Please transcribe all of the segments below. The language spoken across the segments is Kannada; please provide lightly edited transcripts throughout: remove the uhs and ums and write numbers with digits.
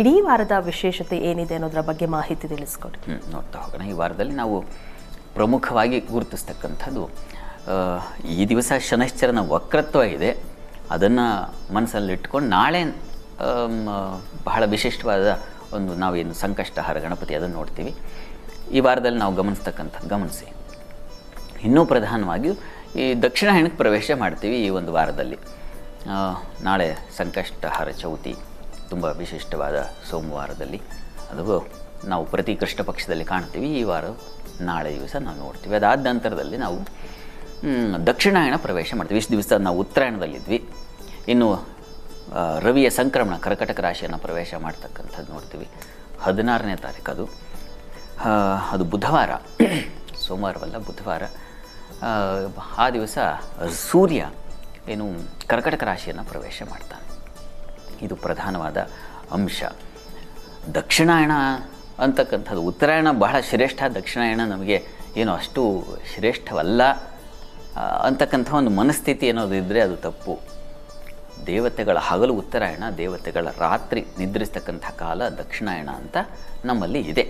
ಇಡೀ ವಾರದ ವಿಶೇಷತೆ ಏನಿದೆ ಅನ್ನೋದರ ಬಗ್ಗೆ ಮಾಹಿತಿ ತಿಳಿಸ್ಕೊಡಿ. ನೋಡ್ತಾ ಹೋಗೋಣ. ಈ ವಾರದಲ್ಲಿ ನಾವು ಪ್ರಮುಖವಾಗಿ ಗುರುತಿಸ್ತಕ್ಕಂಥದ್ದು ಈ ದಿವಸ ಶನೈಶ್ಚರನ ವಕ್ರತ್ವ ಇದೆ. ಅದನ್ನು ಮನಸ್ಸಲ್ಲಿಟ್ಕೊಂಡು ನಾಳೆ ಬಹಳ ವಿಶಿಷ್ಟವಾದ ಒಂದು ನಾವೇನು ಸಂಕಷ್ಟಹರ ಗಣಪತಿ ಅದನ್ನು ನೋಡ್ತೀವಿ. ಈ ವಾರದಲ್ಲಿ ನಾವು ಗಮನಿಸಿ ಇನ್ನೂ ಪ್ರಧಾನವಾಗಿ ಈ ದಕ್ಷಿಣಾಯನಕ್ಕೆ ಪ್ರವೇಶ ಮಾಡ್ತೀವಿ. ಈ ಒಂದು ವಾರದಲ್ಲಿ ನಾಳೆ ಸಂಕಷ್ಟಹರ ಚೌತಿ ತುಂಬ ವಿಶಿಷ್ಟವಾದ ಸೋಮವಾರದಲ್ಲಿ, ಅದು ನಾವು ಪ್ರತಿ ಕೃಷ್ಣ ಪಕ್ಷದಲ್ಲಿ ಕಾಣ್ತೀವಿ. ಈ ವಾರ ನಾಳೆ ದಿವಸ ನಾವು ನೋಡ್ತೀವಿ. ಅದಾದ ನಂತರದಲ್ಲಿ ನಾವು ದಕ್ಷಿಣಾಯನ ಪ್ರವೇಶ ಮಾಡ್ತೀವಿ. ಇಷ್ಟು ದಿವಸ ನಾವು ಉತ್ತರಾಯಣದಲ್ಲಿದ್ವಿ. ಇನ್ನು ರವಿಯ ಸಂಕ್ರಮಣ ಕರ್ಕಟಕ ರಾಶಿಯನ್ನು ಪ್ರವೇಶ ಮಾಡ್ತಕ್ಕಂಥದ್ದು ನೋಡ್ತೀವಿ. 16ನೇ ತಾರೀಕು ಅದು ಬುಧವಾರ, ಸೋಮವಾರವಲ್ಲ ಬುಧವಾರ. ಆ ದಿವಸ ಸೂರ್ಯ ಏನು ಕರ್ಕಟಕ ರಾಶಿಯನ್ನು ಪ್ರವೇಶ ಮಾಡ್ತಾನೆ. ಇದು ಪ್ರಧಾನವಾದ ಅಂಶ. ದಕ್ಷಿಣಾಯಣ ಅಂತಕ್ಕಂಥದ್ದು, ಉತ್ತರಾಯಣ ಬಹಳ ಶ್ರೇಷ್ಠ, ದಕ್ಷಿಣಾಯಣ ನಮಗೆ ಏನು ಅಷ್ಟು ಶ್ರೇಷ್ಠವಲ್ಲ ಅಂತಕ್ಕಂಥ ಒಂದು ಮನಸ್ಥಿತಿ ಅನ್ನೋದಿದ್ದರೆ ಅದು ತಪ್ಪು. ದೇವತೆಗಳ ಹಗಲು ಉತ್ತರಾಯಣ, ದೇವತೆಗಳ ರಾತ್ರಿ ನಿದ್ರಿಸ್ತಕ್ಕಂಥ ಕಾಲ ದಕ್ಷಿಣಾಯಣ ಅಂತ ನಮ್ಮಲ್ಲಿ ಇದೆ.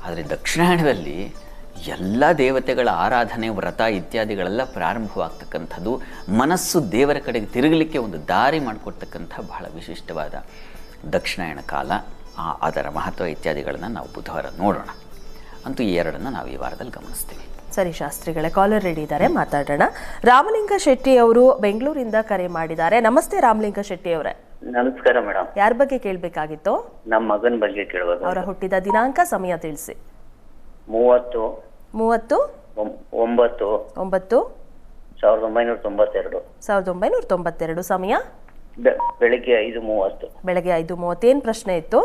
ಆದರೆ ದಕ್ಷಿಣಾಯಣದಲ್ಲಿ ಎಲ್ಲ ದೇವತೆಗಳ ಆರಾಧನೆ, ವ್ರತ ಇತ್ಯಾದಿಗಳೆಲ್ಲ ಪ್ರಾರಂಭವಾಗ್ತಕ್ಕಂಥದ್ದು, ಮನಸ್ಸು ದೇವರ ಕಡೆಗೆ ತಿರುಗಲಿಕ್ಕೆ ಒಂದು ದಾರಿ ಮಾಡಿಕೊಡ್ತಕ್ಕಂಥ ಬಹಳ ವಿಶಿಷ್ಟವಾದ ದಕ್ಷಿಣಾಯಣ ಕಾಲ. ಅದರ ಮಹತ್ವ ಇತ್ಯಾದಿಗಳನ್ನು ನಾವು ಬುಧವಾರ ನೋಡೋಣ. ಅಂತೂ ಈ ಎರಡನ್ನು ನಾವು ಈ ವಾರದಲ್ಲಿ ಗಮನಿಸ್ತೀವಿ. ಸರಿ ಶಾಸ್ತ್ರಿಗಳೇ, ಕಾಲರ್ ರೆಡಿ ಇದ್ದಾರೆ, ಮಾತಾಡೋಣ. ರಾಮಲಿಂಗ ಶೆಟ್ಟಿ ಅವರು ಬೆಂಗಳೂರಿಂದ ಕರೆ ಮಾಡಿದ್ದಾರೆ. ನಮಸ್ತೆ ರಾಮಲಿಂಗ ಶೆಟ್ಟಿ ಅವರೇ. ನಮಸ್ಕಾರ ಮೇಡಮ್. ಯಾರ ಬಗ್ಗೆ ಕೇಳಬೇಕಾಗಿತ್ತು? ನಮ್ಮ ಮಗನ ಬಗ್ಗೆ ಕೇಳಬೇಕು. ಅವರ ಹುಟ್ಟಿದ ದಿನಾಂಕ, ಸಮಯ ತಿಳಿಸಿ. 30/9/1992. ಸಮಯ ಬೆಳಿಗ್ಗೆ 5:30. ಬೆಳಗ್ಗೆ 5:30. ಏನು ಪ್ರಶ್ನೆ ಇತ್ತು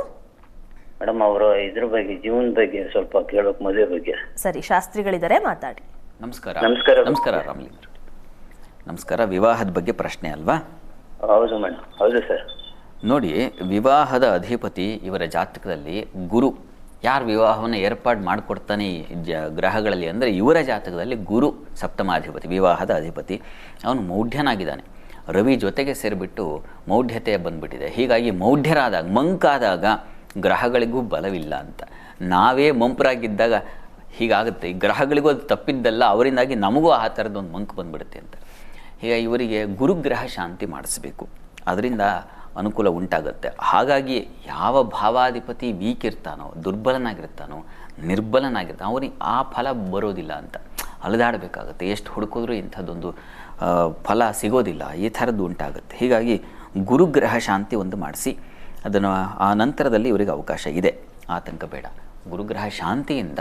ಮೇಡಮ್? ಅವರು ಇದ್ರ ಬಗ್ಗೆ, ಜೀವನ ಬಗ್ಗೆ ಸ್ವಲ್ಪ ಕೇಳಬೇಕು, ಮದುವೆ ಬಗ್ಗೆ. ಸರಿ, ಶಾಸ್ತ್ರಿಗಳಿದ್ದಾರೆ, ಮಾತಾಡಿ. ನಮಸ್ಕಾರ. ನಮಸ್ಕಾರ. ನಮಸ್ಕಾರ ರಾಮಲಿಂಗ. ನಮಸ್ಕಾರ. ವಿವಾಹದ ಬಗ್ಗೆ ಪ್ರಶ್ನೆ ಅಲ್ವಾ? ಹೌದು ಮೇಡಮ್. ಹೌದು ಸರ್. ನೋಡಿ, ವಿವಾಹದ ಅಧಿಪತಿ ಇವರ ಜಾತಕದಲ್ಲಿ ಗುರು. ಯಾರು ವಿವಾಹವನ್ನು ಏರ್ಪಾಡು ಮಾಡಿಕೊಡ್ತಾನೆ ಗ್ರಹಗಳಲ್ಲಿ ಅಂದರೆ ಇವರ ಜಾತಕದಲ್ಲಿ ಗುರು ಸಪ್ತಮಾಧಿಪತಿ, ವಿವಾಹದ ಅಧಿಪತಿ. ಅವನು ಮೌಢ್ಯನಾಗಿದ್ದಾನೆ. ರವಿ ಜೊತೆಗೆ ಸೇರಿಬಿಟ್ಟು ಮೌಢ್ಯತೆ ಬಂದುಬಿಟ್ಟಿದೆ. ಹೀಗಾಗಿ ಮೌಢ್ಯರಾದಾಗ, ಮಂಕಾದಾಗ ಗ್ರಹಗಳಿಗೂ ಬಲವಿಲ್ಲ ಅಂತ. ನಾವೇ ಮಂಪರಾಗಿದ್ದಾಗ ಹೀಗಾಗುತ್ತೆ. ಈ ಗ್ರಹಗಳಿಗೂ ಅದು ತಪ್ಪಿದ್ದಲ್ಲ, ಅವರಿಂದಾಗಿ ನಮಗೂ ಆ ಥರದ್ದೊಂದು ಮಂಕು ಬಂದುಬಿಡುತ್ತೆ ಅಂತ. ಹೀಗಾಗಿ ಇವರಿಗೆ ಗುರುಗ್ರಹ ಶಾಂತಿ ಮಾಡಿಸ್ಬೇಕು, ಅದರಿಂದ ಅನುಕೂಲ ಉಂಟಾಗುತ್ತೆ. ಹಾಗಾಗಿ ಯಾವ ಭಾವಾಧಿಪತಿ ವೀಕ್ ಇರ್ತಾನೋ, ದುರ್ಬಲನಾಗಿರ್ತಾನೋ, ನಿರ್ಬಲನಾಗಿರ್ತಾನೋ, ಅವನಿಗೆ ಆ ಫಲ ಬರೋದಿಲ್ಲ ಅಂತ ಅಲೆದಾಡಬೇಕಾಗುತ್ತೆ. ಎಷ್ಟು ಹುಡುಕಿದ್ರೂ ಇಂಥದ್ದೊಂದು ಫಲ ಸಿಗೋದಿಲ್ಲ, ಈ ಥರದ್ದು ಉಂಟಾಗುತ್ತೆ. ಹೀಗಾಗಿ ಗುರುಗ್ರಹ ಶಾಂತಿ ಒಂದು ಮಾಡಿಸಿ, ಅದನ್ನು ಆ ನಂತರದಲ್ಲಿ ಇವರಿಗೆ ಅವಕಾಶ ಇದೆ, ಆತಂಕ ಬೇಡ. ಗುರುಗ್ರಹ ಶಾಂತಿಯಿಂದ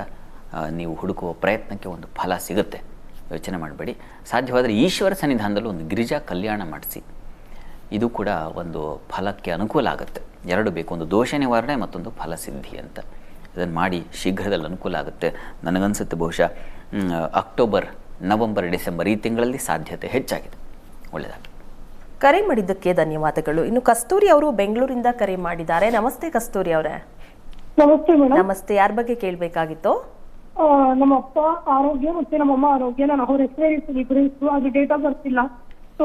ನೀವು ಹುಡುಕುವ ಪ್ರಯತ್ನಕ್ಕೆ ಒಂದು ಫಲ ಸಿಗುತ್ತೆ, ಯೋಚನೆ ಮಾಡಬೇಡಿ. ಸಾಧ್ಯವಾದರೆ ಈಶ್ವರ ಸನ್ನಿಧಾನದಲ್ಲೂ ಒಂದು ಗಿರಿಜಾ ಕಲ್ಯಾಣ ಮಾಡಿಸಿ, ಇದು ಕೂಡ ಒಂದು ಫಲಕ್ಕೆ ಅನುಕೂಲ ಆಗುತ್ತೆ. ಎರಡು ಬೇಕು, ಒಂದು ದೋಷ ನಿವಾರಣೆ, ಮತ್ತೊಂದು ಫಲಸಿದ್ಧಿ ಅಂತ. ಇದನ್ನು ಮಾಡಿ ಶೀಘ್ರದಲ್ಲಿ ಅನುಕೂಲ ಆಗುತ್ತೆ. ನನಗನ್ಸುತ್ತೆ ಬಹುಶಃ ಅಕ್ಟೋಬರ್, ನವೆಂಬರ್, ಡಿಸೆಂಬರ್ ಈ ತಿಂಗಳಲ್ಲಿ ಸಾಧ್ಯತೆ ಹೆಚ್ಚಾಗಿದೆ. ಒಳ್ಳೆಯದಾಗಿ. ಕರೆ ಮಾಡಿದ್ದಕ್ಕೆ ಧನ್ಯವಾದಗಳು. ಇನ್ನು ಕಸ್ತೂರಿ ಅವರು ಬೆಂಗಳೂರಿಂದ ಕರೆ ಮಾಡಿದ್ದಾರೆ. ನಮಸ್ತೆ ಕಸ್ತೂರಿ ಅವರೇ. ನಮಸ್ತೆ ಮೇಡಮ್. ನಮಸ್ತೆ. ಯಾರ ಬಗ್ಗೆ ಕೇಳಬೇಕಾಗಿತ್ತು? ನಮ್ಮ ಅಪ್ಪ ಆರೋಗ್ಯ ಮತ್ತೆ ನಮ್ಮಮ್ಮ ಆರೋಗ್ಯ. ನಾನು ಅವ್ರ ಹೆಸರೇ ಇಬ್ಬರು ಹೆಸರು, ಅದು ಡೇಟ್ ಆಫ್ ಬರ್ತ್ ಇಲ್ಲ.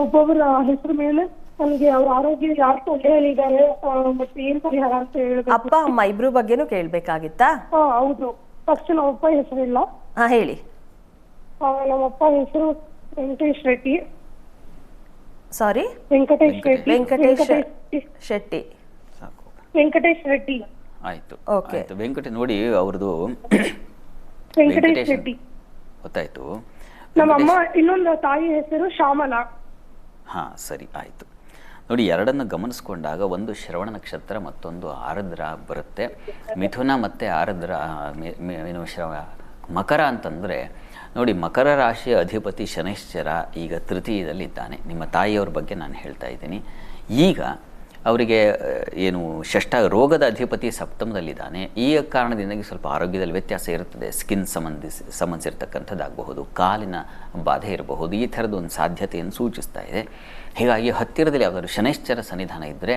ಒಬ್ಬೊಬ್ಬರ ಹೆಸರು ಮೇಲೆ ನನಗೆ ಅವ್ರ ಆರೋಗ್ಯ ಯಾರು ತೊಂದರೆಯಲ್ಲಿದ್ದಾರೆ ಮತ್ತೆ ಏನ್ ಪರಿಹಾರ ಅಂತ ಹೇಳ್ಬೇಕು. ಅಪ್ಪ ಅಮ್ಮ ಇಬ್ರು ಬಗ್ಗೆನೂ ಕೇಳಬೇಕಾಗಿತ್ತಾ? ಹೌದು. ಫಸ್ಟ್ ನಮ್ಮಪ್ಪ ಹೆಸರಿಲ್ಲ. ಹೇಳಿ. ನಮ್ಮಪ್ಪ ಹೆಸರು ವೆಂಕಟೇಶ್ ರೆಡ್ಡಿ. ಸಾರಿ, ವೆಂಕಟೇಶ್ ರೆಡ್ಡಿ. ವೆಂಕಟೇಶ್ ರೆಡ್ಡಿ. ಆಯಿತು. ಓಕೆ. ನೋಡಿ, ಅವ್ರದ್ದು ವೆಂಕಟೇಶ್ ರೆಡ್ಡಿ ಗೊತ್ತಾಯ್ತು. ನಮ್ಮಮ್ಮ ಇನ್ನೊಂದು ತಾಯಿ ಹೆಸರು ಶ್ಯಾಮಲಾ. ಸರಿ, ಆಯಿತು. ನೋಡಿ, ಎರಡನ್ನು ಗಮನಿಸ್ಕೊಂಡಾಗ ಒಂದು ಶ್ರವಣ ನಕ್ಷತ್ರ, ಮತ್ತೊಂದು ಆರದ್ರ ಬರುತ್ತೆ. ಮಿಥುನ ಮತ್ತು ಆರದ್ರ ಮಕರ ಅಂತಂದರೆ ನೋಡಿ, ಮಕರ ರಾಶಿಯ ಅಧಿಪತಿ ಶನೈಶ್ಚರ ಈಗ ತೃತೀಯದಲ್ಲಿದ್ದಾನೆ. ನಿಮ್ಮ ತಾಯಿಯವ್ರ ಬಗ್ಗೆ ನಾನು ಹೇಳ್ತಾ ಇದ್ದೀನಿ. ಈಗ ಅವರಿಗೆ ಏನು ರೋಗದ ಅಧಿಪತಿ ಸಪ್ತಮದಲ್ಲಿದ್ದಾನೆ. ಈ ಕಾರಣದಿಂದಾಗಿ ಸ್ವಲ್ಪ ಆರೋಗ್ಯದಲ್ಲಿ ವ್ಯತ್ಯಾಸ ಇರುತ್ತದೆ. ಸ್ಕಿನ್ ಸಂಬಂಧಿಸಿರ್ತಕ್ಕಂಥದ್ದಾಗಬಹುದು, ಕಾಲಿನ ಬಾಧೆ ಇರಬಹುದು, ಈ ಥರದ್ದು ಒಂದು ಸಾಧ್ಯತೆಯನ್ನು ಸೂಚಿಸ್ತಾ ಇದೆ. ಹೀಗಾಗಿ ಹತ್ತಿರದಲ್ಲಿ ಯಾವುದಾದ್ರು ಶನೈಶ್ಚರ ಸನ್ನಿಧಾನ ಇದ್ದರೆ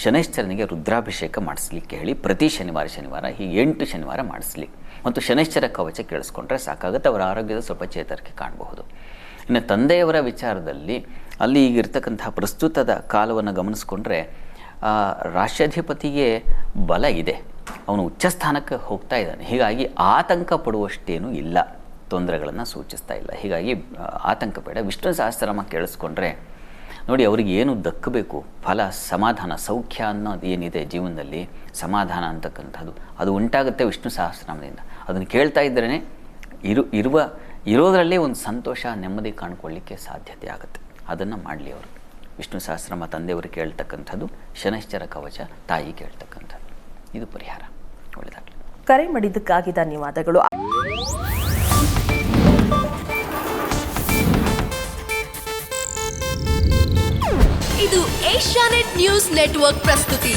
ಶನೈಶ್ಚರನಿಗೆ ರುದ್ರಾಭಿಷೇಕ ಮಾಡಿಸ್ಲಿಕ್ಕೆ ಹೇಳಿ, ಪ್ರತಿ ಶನಿವಾರ ಹೀಗೆ 8 ಶನಿವಾರ ಮಾಡಿಸ್ಲಿ. ಮತ್ತು ಶನೈಶ್ಚರ ಕವಚ ಕೇಳಿಸ್ಕೊಂಡ್ರೆ ಸಾಕಾಗುತ್ತೆ. ಅವರ ಆರೋಗ್ಯದ ಸ್ವಲ್ಪ ಚೇತರಿಕೆ ಕಾಣಬಹುದು. ಇನ್ನು ತಂದೆಯವರ ವಿಚಾರದಲ್ಲಿ ಅಲ್ಲಿ ಈಗಿರ್ತಕ್ಕಂಥ ಪ್ರಸ್ತುತದ ಕಾಲವನ್ನು ಗಮನಿಸ್ಕೊಂಡ್ರೆ ರಾಷ್ಟ್ರಾಧಿಪತಿಗೆ ಬಲ ಇದೆ, ಅವನು ಉಚ್ಚ ಸ್ಥಾನಕ್ಕೆ ಹೋಗ್ತಾ ಇದ್ದಾನೆ. ಹೀಗಾಗಿ ಆತಂಕ ಪಡುವಷ್ಟೇನೂ ಇಲ್ಲ, ತೊಂದರೆಗಳನ್ನು ಸೂಚಿಸ್ತಾ ಇಲ್ಲ. ಹೀಗಾಗಿ ಆತಂಕ ಬೇಡ. ವಿಷ್ಣು ಸಹಸ್ರನಾಮ ಕೇಳಿಸ್ಕೊಂಡ್ರೆ ನೋಡಿ, ಅವ್ರಿಗೆ ಏನು ದಕ್ಕಬೇಕು, ಫಲ, ಸಮಾಧಾನ, ಸೌಖ್ಯ ಅನ್ನೋದು ಏನಿದೆ ಜೀವನದಲ್ಲಿ, ಸಮಾಧಾನ ಅಂತಕ್ಕಂಥದ್ದು ಅದು ಉಂಟಾಗುತ್ತೆ ವಿಷ್ಣು ಸಹಸ್ರನಾಮದಿಂದ. ಅದನ್ನು ಕೇಳ್ತಾ ಇದ್ರೇ ಇರೋದರಲ್ಲೇ ಒಂದು ಸಂತೋಷ, ನೆಮ್ಮದಿ ಕಾಣ್ಕೊಳ್ಳಿಕ್ಕೆ ಸಾಧ್ಯತೆ ಆಗುತ್ತೆ. ಅದನ್ನು ಮಾಡಲಿ ಅವರು. ವಿಷ್ಣು ಸಹಸ್ರನಾಮ ತಂದೆಯವರು ಕೇಳ್ತಕ್ಕಂಥದ್ದು, ಶನೈಶ್ಚರ ಕವಚ ತಾಯಿ ಕೇಳ್ತಕ್ಕಂಥದ್ದು, ಇದು ಪರಿಹಾರ. ಒಳ್ಳೆಯದಾಗಲಿ. ಕರೆ ಮಾಡಿದ್ದಕ್ಕಾಗಿ ಧನ್ಯವಾದಗಳು. ಇದು ಏಷ್ಯಾನೆಟ್ ನ್ಯೂಸ್ ನೆಟ್ವರ್ಕ್ ಪ್ರಸ್ತುತಿ.